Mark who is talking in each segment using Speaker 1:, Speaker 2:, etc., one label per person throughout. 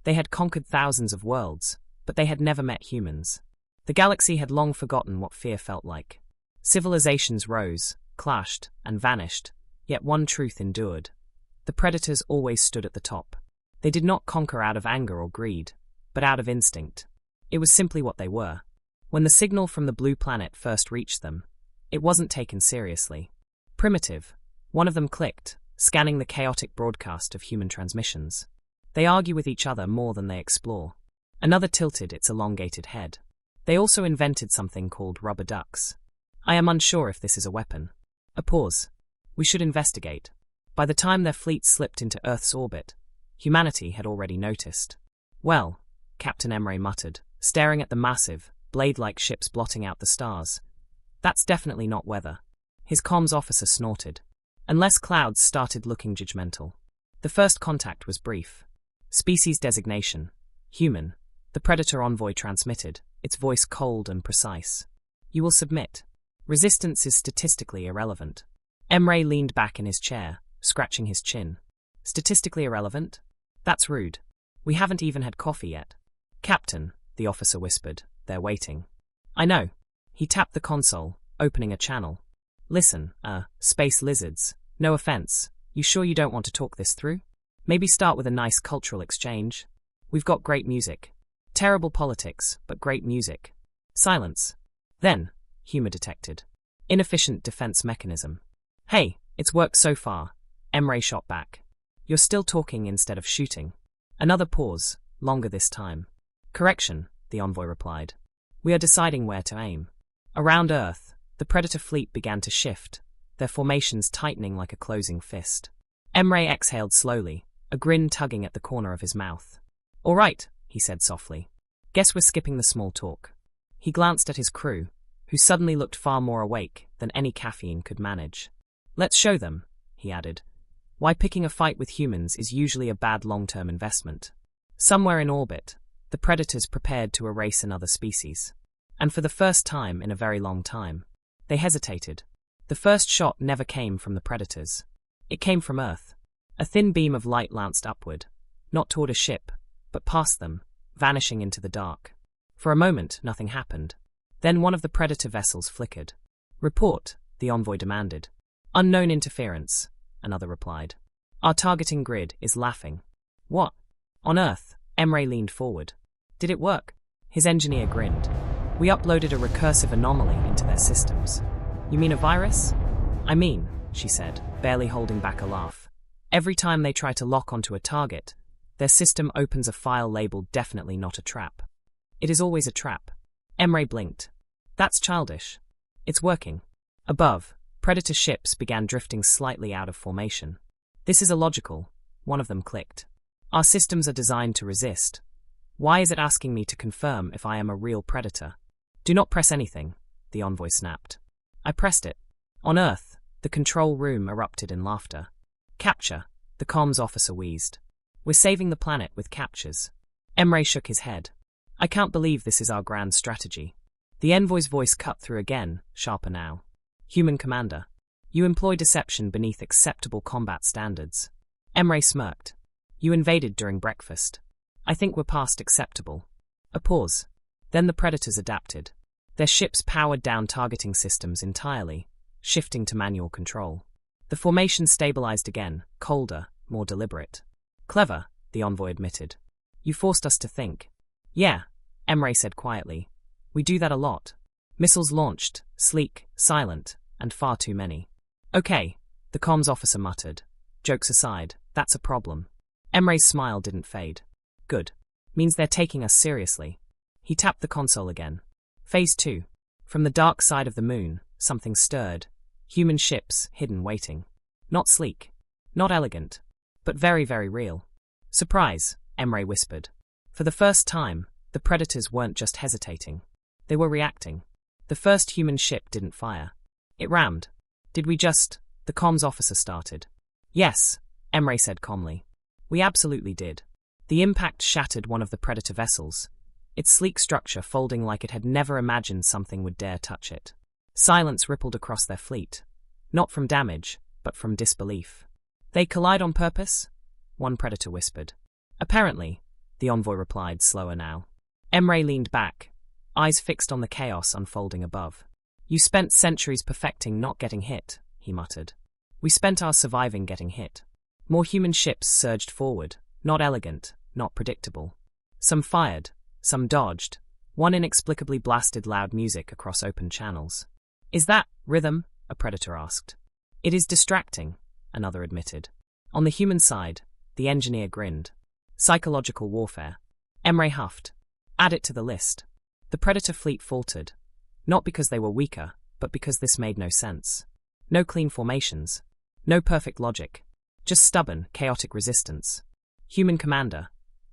Speaker 1: They had conquered thousands of worlds, but they had never met humans. The galaxy had long forgotten what fear felt like. Civilizations rose, clashed, and vanished, yet one truth endured. The predators always stood at the top. They did not conquer out of anger or greed, but out of instinct. It was simply what they were. When the signal from the blue planet first reached them, it wasn't taken seriously. Primitive, one of them clicked, scanning the chaotic broadcast of human transmissions. They argue with each other more than they explore. Another tilted its elongated head. They also invented something called rubber ducks. I am unsure if this is a weapon. A pause. We should investigate. By the time their fleet slipped into Earth's orbit, humanity had already noticed. Well, Captain Emre muttered, staring at the massive, blade-like ships blotting out the stars. That's definitely not weather. His comms officer snorted. Unless clouds started looking judgmental. The first contact was brief. Species designation. Human. The Predator envoy transmitted, its voice cold and precise. You will submit. Resistance is statistically irrelevant. Emre leaned back in his chair, scratching his chin. Statistically irrelevant? That's rude. We haven't even had coffee yet. Captain, the officer whispered, they're waiting. I know. He tapped the console, opening a channel. Listen, space lizards, no offense, you sure you don't want to talk this through? Maybe start with a nice cultural exchange? We've got great music. Terrible politics, but great music. Silence. Then, humor detected. Inefficient defense mechanism. Hey, it's worked so far. Emre shot back. You're still talking instead of shooting. Another pause, longer this time. Correction, the envoy replied. We are deciding where to aim. Around Earth, the Predator fleet began to shift, their formations tightening like a closing fist. Emre exhaled slowly, a grin tugging at the corner of his mouth. All right, he said softly. Guess we're skipping the small talk. He glanced at his crew, who suddenly looked far more awake than any caffeine could manage. Let's show them, he added, why picking a fight with humans is usually a bad long-term investment. Somewhere in orbit, the Predators prepared to erase another species. And for the first time in a very long time, they hesitated. The first shot never came from the Predators. It came from Earth. A thin beam of light lanced upward, not toward a ship, but past them, vanishing into the dark. For a moment, nothing happened. Then one of the Predator vessels flickered. Report, the envoy demanded. Unknown interference, another replied. Our targeting grid is laughing. What? On Earth, Emre leaned forward. Did it work? His engineer grinned. We uploaded a recursive anomaly into their systems. You mean a virus? I mean, she said, barely holding back a laugh. Every time they try to lock onto a target, their system opens a file labeled definitely not a trap. It is always a trap. Emre blinked. That's childish. It's working. Above, Predator ships began drifting slightly out of formation. This is illogical, one of them clicked. Our systems are designed to resist. Why is it asking me to confirm if I am a real Predator? Do not press anything, the envoy snapped. I pressed it. On Earth, the control room erupted in laughter. Capture, the comms officer wheezed. We're saving the planet with captures. Emre shook his head. I can't believe this is our grand strategy. The envoy's voice cut through again, sharper now. Human commander. You employ deception beneath acceptable combat standards. Emre smirked. You invaded during breakfast. I think we're past acceptable. A pause. Then the Predators adapted. Their ships powered down targeting systems entirely, shifting to manual control. The formation stabilized again, colder, more deliberate. Clever, the envoy admitted. You forced us to think. Yeah, Emre said quietly. We do that a lot. Missiles launched, sleek, silent, and far too many. Okay, the comms officer muttered. Jokes aside, that's a problem. Emre's smile didn't fade. Good. Means they're taking us seriously. He tapped the console again. Phase 2. From the dark side of the moon, something stirred. Human ships, hidden, waiting. Not sleek. Not elegant. But very, very real. Surprise, Emre whispered. For the first time, the Predators weren't just hesitating. They were reacting. The first human ship didn't fire. It rammed. Did we just... The comms officer started. Yes, Emre said calmly. We absolutely did. The impact shattered one of the Predator vessels, its sleek structure folding like it had never imagined something would dare touch it. Silence rippled across their fleet. Not from damage, but from disbelief. They collide on purpose? One Predator whispered. Apparently, the envoy replied, slower now. Emre leaned back, eyes fixed on the chaos unfolding above. You spent centuries perfecting not getting hit, he muttered. We spent ours surviving getting hit. More human ships surged forward, not elegant, not predictable. Some fired, some dodged. One inexplicably blasted loud music across open channels. Is that rhythm? A predator asked. It is distracting, another admitted. On the human side, the engineer grinned. Psychological warfare. Emre huffed. Add it to the list. The predator fleet faltered. Not because they were weaker, but because this made no sense. No clean formations. No perfect logic. Just stubborn, chaotic resistance. Human commander.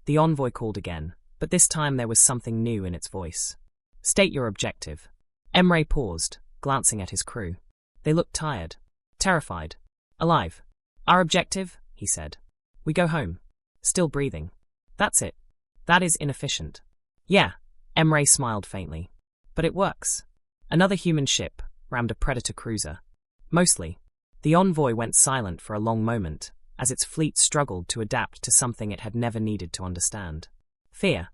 Speaker 1: The envoy called again, but this time there was something new in its voice. State your objective. Emre paused, glancing at his crew. They looked tired. Terrified. Alive. Our objective, he said. We go home. Still breathing. That's it. That is inefficient. Yeah, Emre smiled faintly. But it works. Another human ship rammed a predator cruiser. Mostly. The envoy went silent for a long moment, as its fleet struggled to adapt to something it had never needed to understand. Fear.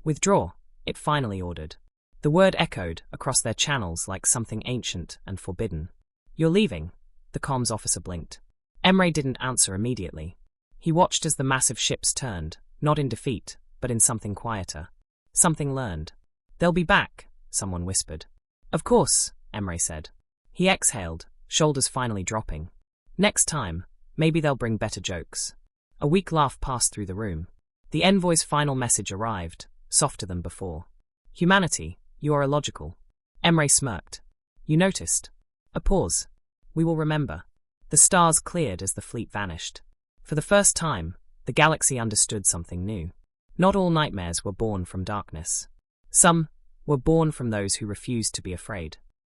Speaker 1: Withdraw, it finally ordered. The word echoed across their channels like something ancient and forbidden. You're leaving, the comms officer blinked. Emre didn't answer immediately. He watched as the massive ships turned, not in defeat, but in something quieter. Something learned. They'll be back, someone whispered. Of course, Emre said. He exhaled, shoulders finally dropping. Next time, maybe they'll bring better jokes. A weak laugh passed through the room. The envoy's final message arrived, softer than before. Humanity, you are illogical. Emre smirked. You noticed. A pause. We will remember. The stars cleared as the fleet vanished. For the first time, the galaxy understood something new. Not all nightmares were born from darkness. Some were born from those who refused to be afraid.